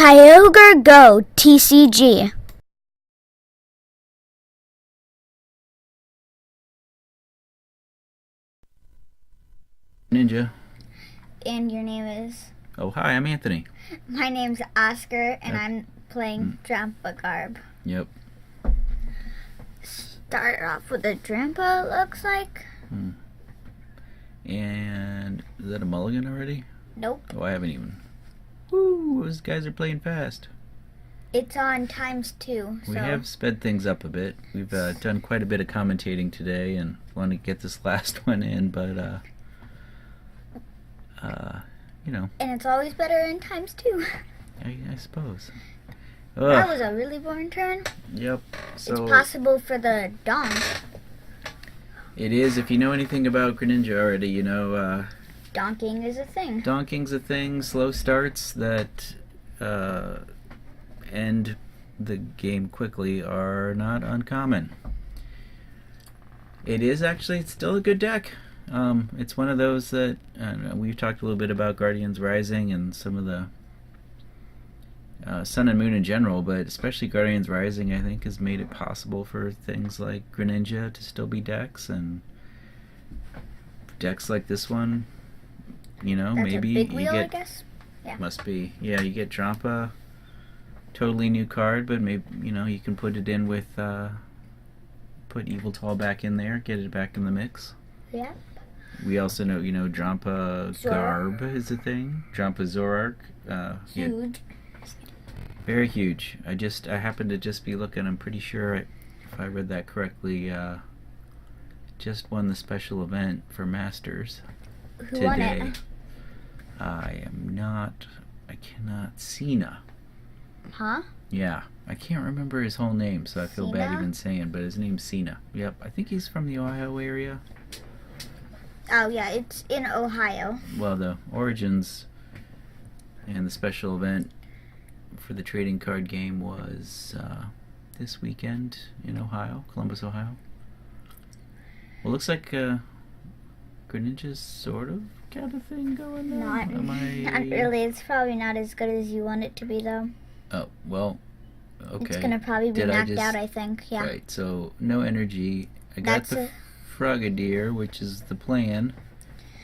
Kyogre Go TCG. Ninja. And your name is? Oh, hi, I'm Anthony. My name's Oscar, and I'm playing Drampa Gx. Yep. Start off with a Drampa, it looks like. And is that a mulligan already? Nope. Oh, I haven't even. Woo, those guys are playing fast. It's on ×2. We have sped things up a bit. We've done quite a bit of commentating today and want to get this last one in, but you know. And it's always better in ×2. I suppose. That was a really boring turn. Yep. So it's possible for the donk. It is. If you know anything about Greninja already, you know. Donking is a thing. Donking's a thing. Slow starts that end the game quickly are not uncommon. It is actually, it's still a good deck. It's one of those that we've talked a little bit about Guardians Rising and some of the Sun and Moon in general, but especially Guardians Rising, I think, has made it possible for things like Greninja to still be decks, and decks like this one, you know, That's maybe a big you wheel, get. I guess. Yeah. Must be. Yeah, you get Drampa, totally new card, but maybe, you know, you can put it in with put Yveltal back in there, get it back in the mix. Yeah. We also know, you know, Drampa Garb is a thing. Drampa Zorark. Huge. Very huge. I happened to just be looking. I'm pretty sure, if I read that correctly, just won the special event for Masters Who won today. it? I cannot. Cena. Huh? Yeah. I can't remember his whole name, so I feel bad Cena? even saying, but his name's Cena. Yep. I think he's from the Ohio area. Oh, yeah, it's in Ohio. Well, the Origins and the special event for the trading card game was this weekend in Ohio, Columbus, Ohio. Well, looks like Greninja's sort of got a thing going Not really. It's probably not as good as you want it to be, though. Oh, well, okay. It's gonna probably be knocked out, I think. Yeah. Right, so no energy. I got the Frogadier, which is the plan,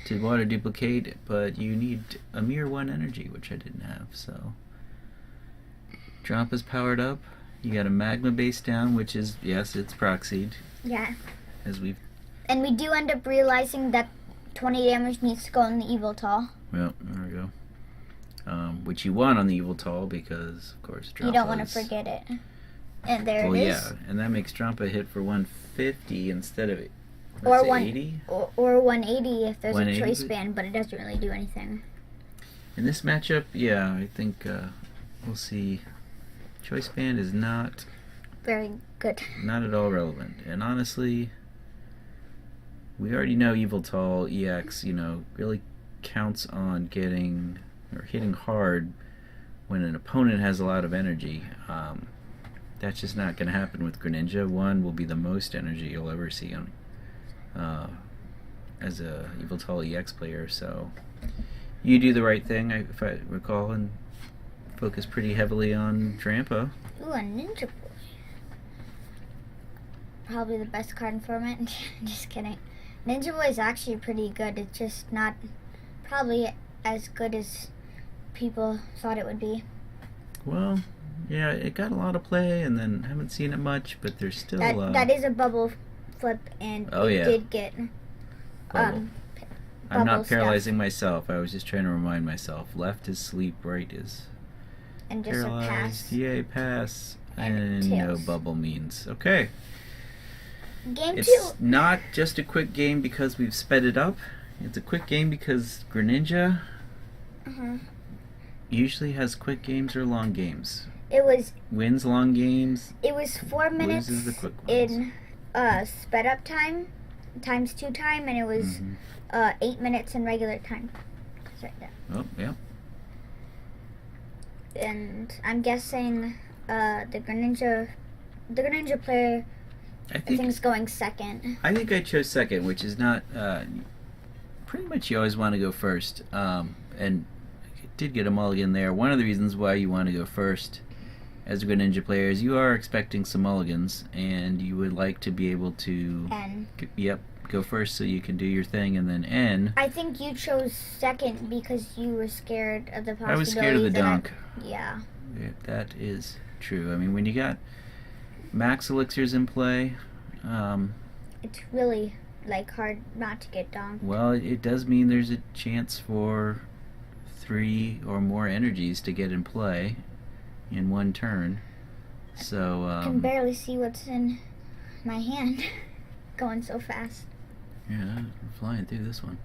to water duplicate, but you need a mere 1 energy, which I didn't have, so. Drampa's powered up. You got a Magma base down, which is, yes, it's proxied. Yeah. And we do end up realizing that 20 damage needs to go in the Yveltal. Well, there we go. Which you want on the Yveltal because, of course, Drampa. You don't want to forget it. And there it is. Yeah, and that makes Drampa hit for 150 instead of 180. Or 180 if there's a choice band, band, but it doesn't really do anything. In this matchup, yeah, I think we'll see. Choice band is not very good. Not at all relevant. And honestly, we already know Yveltal EX, you know, really counts on getting or hitting hard when an opponent has a lot of energy. That's just not going to happen with Greninja. 1 will be the most energy you'll ever see on as a Yveltal EX player. So you do the right thing, if I recall, and focus pretty heavily on Drampa. Ooh, a Ninja Boy. Probably the best card in format. Just kidding. Ninja Boy is actually pretty good. It's just not probably as good as people thought it would be. Well, yeah, it got a lot of play, and then haven't seen it much, but there's still that is a bubble flip, and it did get I'm not paralyzing myself. I was just trying to remind myself. Left is sleep, right is and just paralyzed. A pass. Yay, pass. And no bubble means. Okay. Game it's 2. Not just a quick game because we've sped it up. It's a quick game because Greninja usually has quick games or long games. Wins long games. It was 4 minutes loses the quick in sped up time, ×2 time, and it was 8 minutes in regular time. It's right there. Oh, yeah. And I'm guessing the Greninja player, I think is going second. I think I chose second, which is not pretty much you always want to go first. And did get a mulligan there. One of the reasons why you want to go first as a Greninja player is you are expecting some mulligans, and you would like to be able to go first so you can do your thing and then N. I think you chose second because you were scared of the possibility. I was scared of the donk. Yeah. That is true. I mean, when you got max elixirs in play, it's really like hard not to get donked. Well, it does mean there's a chance for 3 or more energies to get in play in one turn. So I can barely see what's in my hand. Going so fast. Yeah, I'm flying through this one.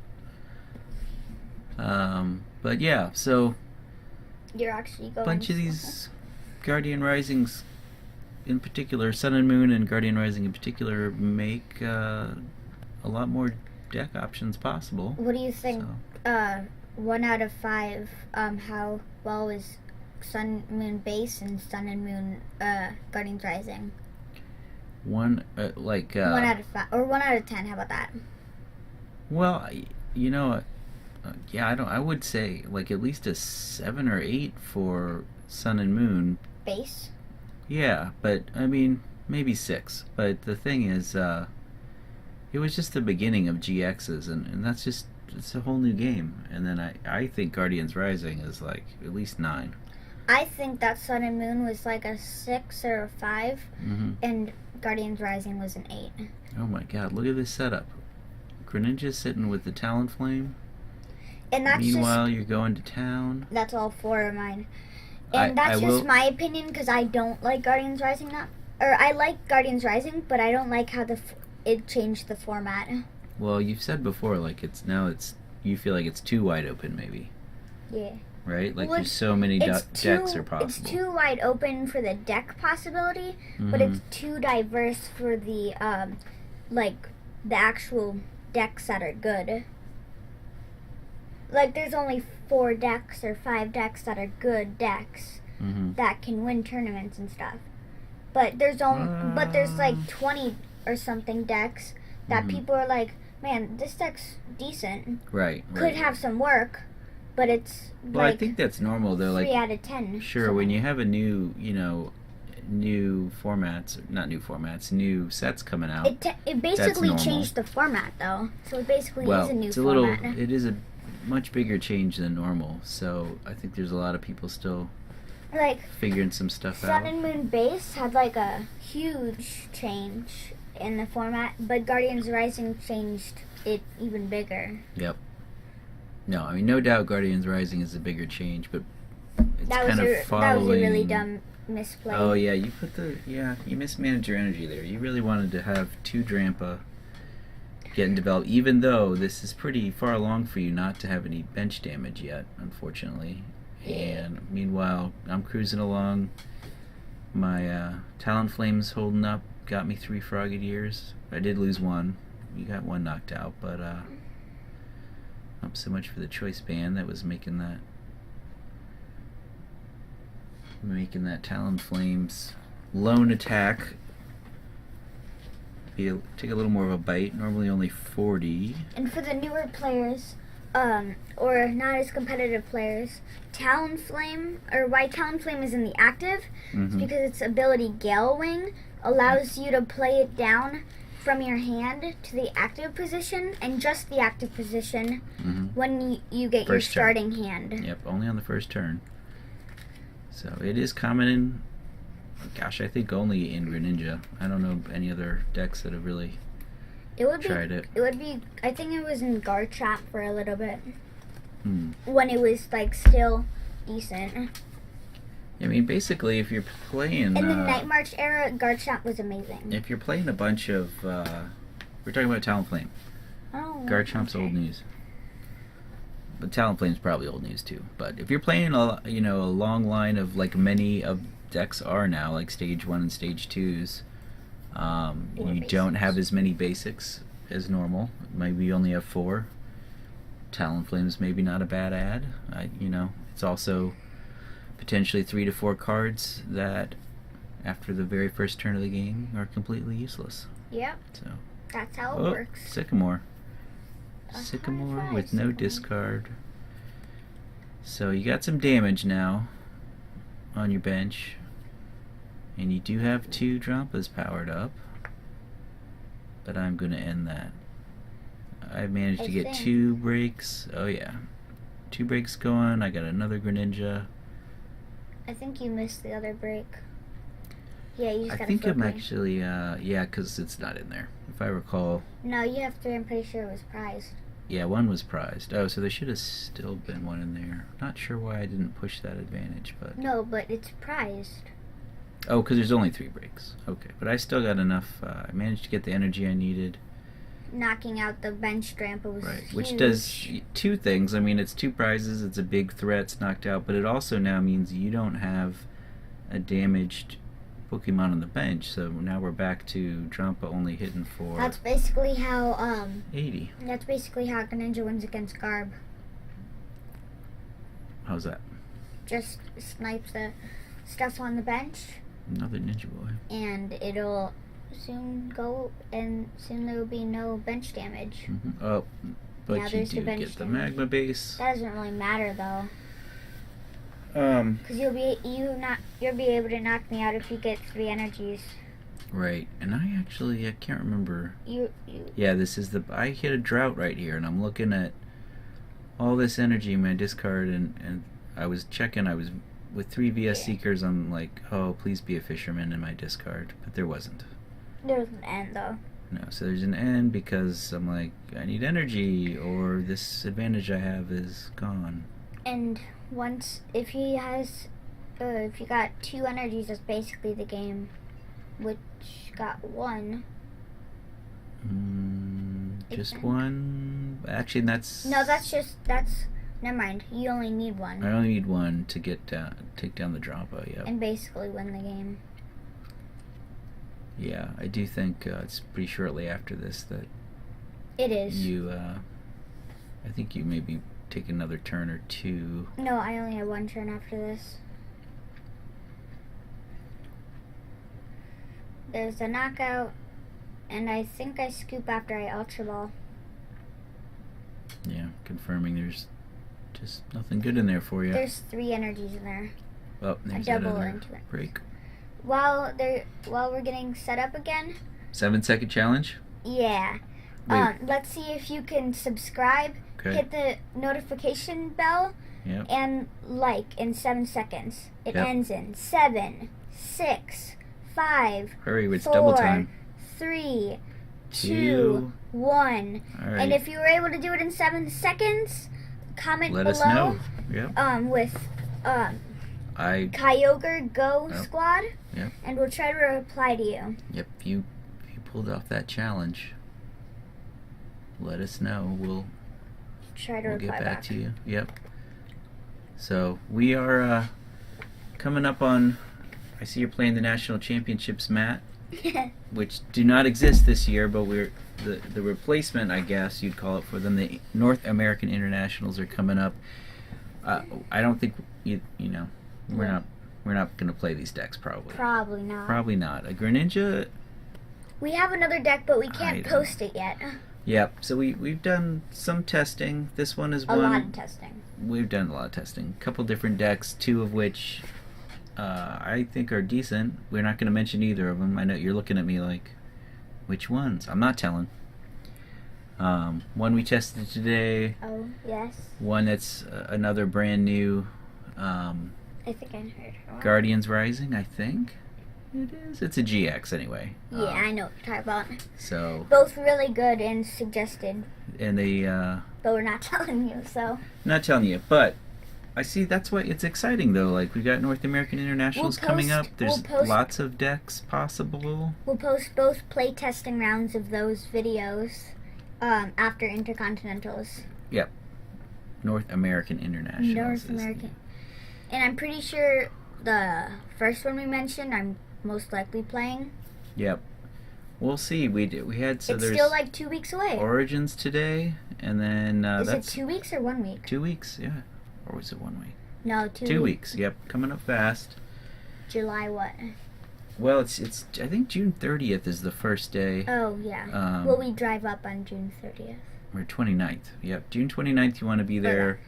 But yeah, so you're actually going. A bunch of these Guardian Risings, in particular, Sun and Moon and Guardian Rising in particular, make a lot more deck options possible. What do you think? 1 out of 5. How well is Sun Moon base and Sun and Moon Guardians Rising? 1 1 out of 5 or 1 out of 10. How about that? Well, you know, I would say like at least a 7 or 8 for Sun and Moon base. Yeah, but I mean maybe 6. But the thing is, it was just the beginning of GXs, and that's just it's a whole new game. And then I think Guardians Rising is like at least 9. I think that Sun and Moon was like a 6 or a 5, and Guardians Rising was an 8. Oh my God! Look at this setup. Greninja's sitting with the Talonflame. And that's meanwhile, you're going to town. That's all 4 of mine. And that's just my opinion because I don't like Guardians Rising now. Or I like Guardians Rising, but I don't like how it changed the format. Well, you've said before, like you feel like it's too wide open, maybe. Yeah. Right? Like there's so many decks are possible. It's too wide open for the deck possibility, but it's too diverse for the the actual decks that are good. Like there's only 4 decks or 5 decks that are good decks that can win tournaments and stuff. But there's like 20 or something decks that people are like, man, this deck's decent. Right. Could have some work, but it's well, I think that's normal though. 3 out of 10. Sure, when you have a new, new sets coming out. It basically changed the format though. So it basically is a new format. It is a much bigger change than normal. So I think there's a lot of people still figuring some stuff out. Sun and Moon base had like a huge change in the format, but Guardians Rising changed it even bigger. Yep. No, I mean no doubt Guardians Rising is a bigger change, but it's that was a really dumb misplay. Oh yeah, you mismanaged your energy there. You really wanted to have 2 Drampa getting developed, even though this is pretty far along for you not to have any bench damage yet, unfortunately. And meanwhile, I'm cruising along. My Talonflame's holding up, got me 3 Frogadiers. I did lose 1. You got 1 knocked out, but not so much for the choice band that was making that Talonflame's lone attack take a little more of a bite. Normally only 40. And for the newer players, or not as competitive players, Talonflame, or why Talonflame is in the active, is because its ability Gale Wing allows you to play it down from your hand to the active position, and just the active position when you get your starting hand. Yep, only on the first turn. So it is common in, gosh, I think only in Greninja. I don't know any other decks that have really tried it. It would be, I think it was in Garchomp for a little bit. When it was like still decent. I mean, basically, if you're playing... In the Night March era, Garchomp was amazing. If you're playing a bunch of... we're talking about Talonflame. Oh, Garchomp's old news. But Talonflame's probably old news, too. But if you're playing, a long line of, like, many of decks are now, like Stage 1 and Stage 2s, you don't have as many basics as normal. Maybe you only have 4. Talonflame's maybe not a bad ad. It's also... potentially 3 to 4 cards that, after the very first turn of the game, are completely useless. Yep. So that's how it works. Sycamore with no discard. So you got some damage now on your bench. And you do have 2 Drampas powered up. But I'm going to end that. I've managed to get 2 breaks. Oh yeah. 2 breaks going. I got another Greninja. I think you missed the other break. Yeah, you just got I think I'm actually, yeah, because it's not in there. If I recall. No, you have 3. I'm pretty sure it was prized. Yeah, 1 was prized. Oh, so there should have still been 1 in there. Not sure why I didn't push that advantage, but... No, but it's prized. Oh, because there's only 3 breaks. Okay, but I still got enough. I managed to get the energy I needed. Knocking out the bench Drampa was right, huge. which does 2 things. I mean, it's 2 prizes. It's a big threat. It's knocked out, but it also now means you don't have a damaged Pokemon on the bench. So now we're back to Drampa only hitting for. That's basically how 80. That's basically how Greninja wins against Garb. How's that? Just snipes the stuff on the bench. Another Ninja Boy. And it'll soon go, and soon there will be no bench damage. Mm-hmm. Oh, but now you do get the magma base. That doesn't really matter though, because you'll be able to knock me out if you get 3 energies. Right, and I can't remember. You. Yeah, this is I hit a drought right here, and I'm looking at all this energy in my discard, and I was checking. I was with 3 VS Seekers. I'm like, oh, please be a fisherman in my discard, but there wasn't. There was an end though. No, so there's an end because I'm like, I need energy, or this advantage I have is gone. And once, if you got 2 energies, that's basically the game. Which got 1. Just 1? Actually, that's... No, never mind. You only need 1. I only need 1 to take down the Drampa, yep. And basically win the game. Yeah, I do think it's pretty shortly after this that... It is. I think you maybe take another turn or 2. No, I only have 1 turn after this. There's a knockout, and I think I scoop after I Ultra Ball. Yeah, confirming there's just nothing good in there for you. There's 3 energies in there. Oh, there's a double another into it. break. While we're getting set up again. 7-second challenge? Yeah. Let's see if you can subscribe, hit the notification bell, and like in 7 seconds. It ends in 7, 6, 5, hurry, it's 4, double time. 3, 2, 1. All right. And if you were able to do it in 7 seconds, comment Let below. us know. Yep. With Kyogre Go Squad. Yep. And we'll try to reply to you. Yep. If you pulled off that challenge, let us know. We'll get back to you. Yep. So we are coming up on. I see you're playing the national championships, Matt, which do not exist this year, but we're the replacement, I guess you'd call it, for them. The North American Internationals are coming up. I don't think we're not going to play these decks probably. Probably not. Probably not. A Greninja. We have another deck, but we can't post it yet. Yep. So we've done some testing. This one is one. A lot of testing. We've done a lot of testing. A couple different decks, 2 of which I think are decent. We're not going to mention either of them. I know you're looking at me like, which ones? I'm not telling. One we tested today. Oh, yes. One that's another brand new. I think I heard her. Guardians Rising, I think it is. It's a GX anyway. Yeah, I know what you're talking about. So both really good and suggested. And they. But we're not telling you, so. Not telling you, but I see that's why it's exciting though. Like we got North American Internationals coming up. There's lots of decks possible. We'll post both playtesting rounds of those videos after Intercontinentals. Yep. North American Internationals. North American. And I'm pretty sure the first one we mentioned, I'm most likely playing. Yep. We'll see. We had it's still like 2 weeks away. Origins today, and then is that's it 2 weeks or 1 week? 2 weeks, yeah. Or was it 1 week? No, 2 weeks. 2 weeks. Yep, coming up fast. July what? Well, it's I think June 30th is the first day. Oh yeah. Will we drive up on June 30th? Or 29th. Yep, June 29th. You want to be there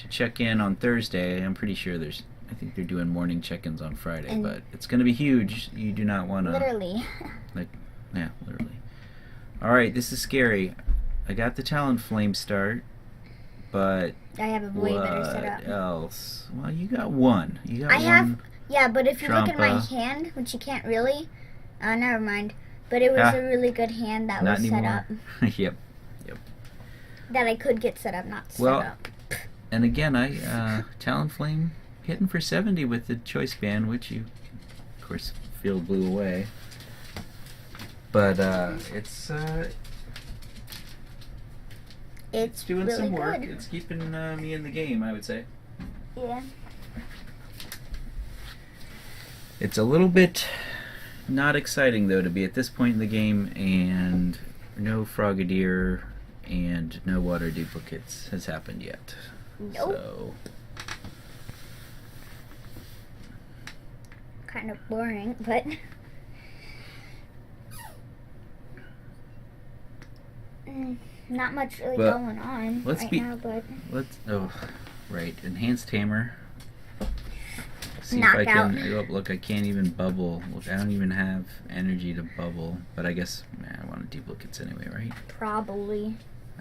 to check in on Thursday. I'm pretty sure I think they're doing morning check-ins on Friday, And but it's going to be huge. You do not want to... Literally. Yeah, literally. Alright, this is scary. I got the Talonflame start, but... I have a way better setup. What else? Well, you got one. Yeah, but if you look at my Drampa. hand, which you can't really... never mind. But it was a really good hand that was set up. Yep. That I could get set up, not set Well, up. and again, Talonflame hitting for 70 with the choice band, which you, of course, field blew away. But it's doing really some work. good. It's keeping me in the game, I would say. Yeah. It's a little bit not exciting, though, to be at this point in the game, and no Frogadier and no water duplicates has happened yet. Nope. So, Kind of boring, but... not much really But going on let's right be- now, but... Right. Enhanced Tamer. See if Knocked I can... out. Oh, look, I can't even bubble. Look, I don't even have energy to bubble. But I guess, I want duplicates anyway, right? Probably.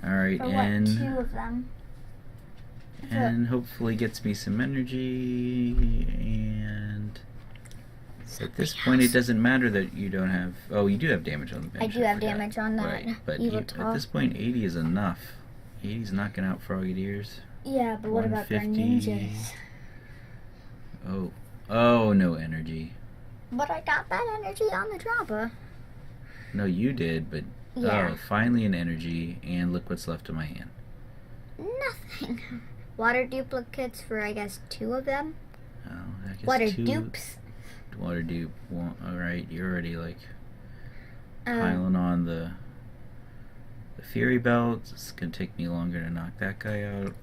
Alright, For and... what, 2 of them? And hopefully gets me some energy, and at this point it doesn't matter that you don't have... Oh, you do have damage on the bench. I do have forgot. damage on that. Right, but Yveltal. at this point 80 is enough. 80's knocking out Frogadiers. Yeah, but what about 150. Greninjas? Oh, no energy. But I got that energy on the Drampa. No, you did, but... Yeah. Oh, finally an energy, and look what's left of my hand. Nothing. Water duplicates for, I guess, 2 of them. Oh, I guess Water 2... dupes. Water dupe. Alright, you're already, like... Um, piling on the Fury Belt. It's gonna take me longer to knock that guy out,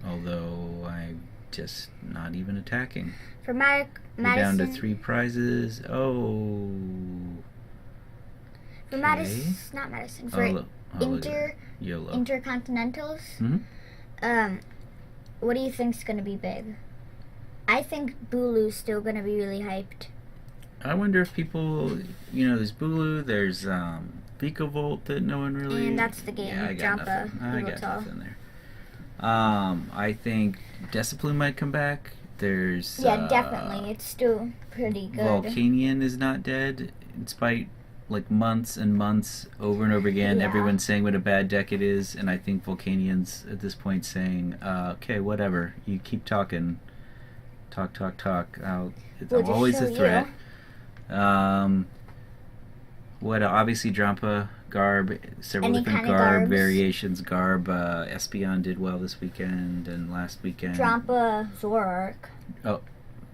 although I'm just not even attacking. For We're Madison. down to 3 prizes. Oh. For Madison, not Madison. For Look at YOLO. Intercontinentals. Mhm. What do you think's gonna be big? I think Bulu's still gonna be really hyped. I wonder if people, there's Bulu, there's Vicavolt that no one really... And that's the game, Yeah, I got Drampa, nothing. I got Yveltal. nothing there. I think Deciplume might come back. There's... Yeah, definitely. It's still pretty good. Volcanion is not dead, despite months and months over and over again. Yeah. Everyone's saying what a bad deck it is, and I think Volcanion's at this point saying, okay, whatever. You keep talking. Talk. I'm always a threat. Obviously Drampa, Garb, several Any different kind of Garb Garbs. variations. Garb, Espeon did well this weekend and last weekend. Drampa Zoroark. Oh,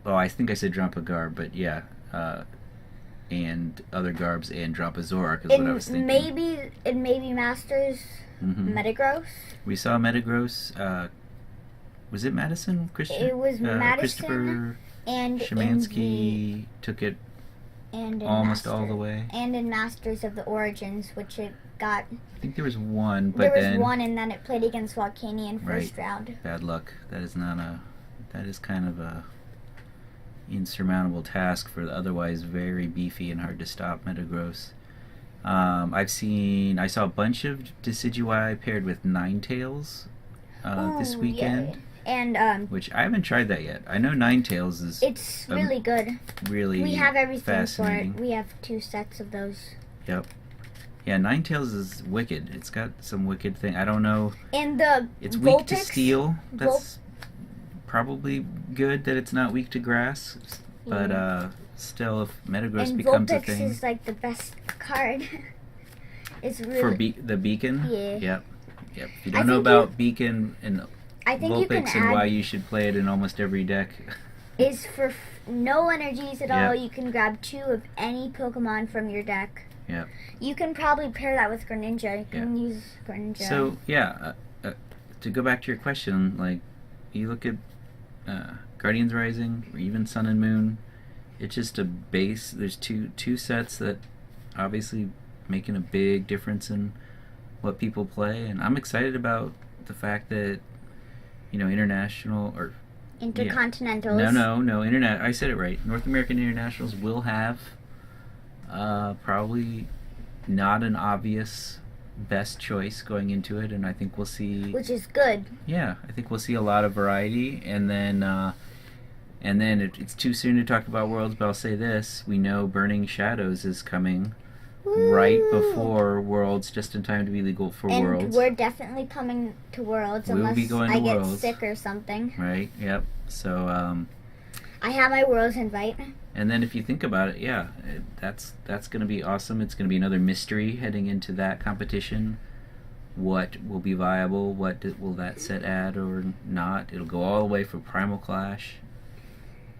I think I said Drampa Garb, but yeah, and other Garbs and Drampa Zoroark is what I was thinking. Maybe Masters Metagross. We saw Metagross. Was it Madison? It was Madison Christopher and Szymanski took it and in almost all Master- the way. And in Masters of the Origins, which it got. I think there was one, but There was then one, and then it played against Volcanion first round. bad luck. That is kind of a insurmountable task for the otherwise very beefy and hard to stop Metagross. I saw a bunch of Decidueye paired with Ninetales this weekend. Yeah. And which I haven't tried that yet. I know Ninetales is it's really good. really We have everything for fascinating. it. We have 2 sets of those. Yep. Yeah, Ninetales is wicked. It's got some wicked thing. I don't know. And the It's weak to Vulpix- steel. That's probably good that it's not weak to grass. But still, if Metagross and becomes Vulpix a thing. is like the best card. It's really For the Beacon? Yeah. Yep. If you I don't know think about Beacon and I think you can Vulpix and add why you should play it in almost every deck. is for no energies at Yep. all. You can grab 2 of any Pokemon from your deck. Yep. You can probably pair that with Greninja. You can use Greninja. So, yeah, to go back to your question, you look at Guardians Rising, or even Sun and Moon, it's just a base. There's two sets that obviously making a big difference in what people play, and I'm excited about the fact that international or Intercontinentals. no internet. I said it right. North American internationals will have probably not an obvious best choice going into it, and I think we'll see. Which is good. Yeah, I think we'll see a lot of variety, and then it's too soon to talk about Worlds, but I'll say this: we know Burning Shadows is coming. Woo! Right before Worlds, just in time to be legal for and Worlds. We're definitely coming to Worlds We'll unless be going I to get Worlds. sick or something. Right, yep. So, I have my Worlds invite. and then if you think about it, yeah, that's going to be awesome. It's going to be another mystery heading into that competition. What will be viable? Will that set add or not? It'll go all the way from Primal Clash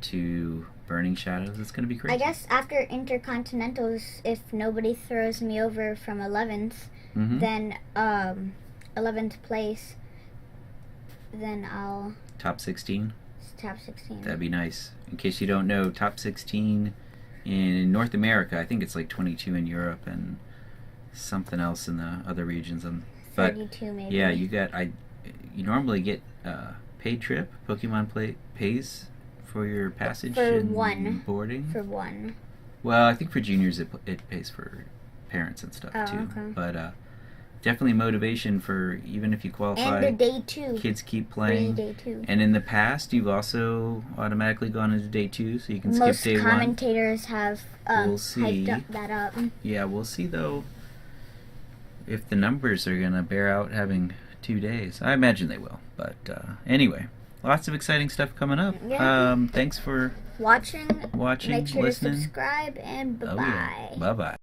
to Burning Shadows. It's going to be crazy. I guess after Intercontinentals, if nobody throws me over from 11th, then 11th place, then I'll... Top 16? Top 16. That'd be nice. In case you don't know, top 16 in North America, I think it's like 22 in Europe and something else in the other regions. But 32 maybe. yeah, you normally get paid trip. Pokemon pays for your passage For and one. boarding. For one. Well, I think for juniors it pays for parents and stuff too. Okay. But definitely motivation for even if you qualify. And a day 2. Kids keep playing. Day 2. And in the past, you've also automatically gone into day 2, so you can Most skip day 1. commentators have We'll see. hyped that up. Yeah, we'll see though if the numbers are gonna bear out having 2 days. I imagine they will. But anyway, lots of exciting stuff coming up. Yeah. Thanks for Watching, make sure listening. to subscribe, and bye-bye. Oh, yeah. Bye-bye.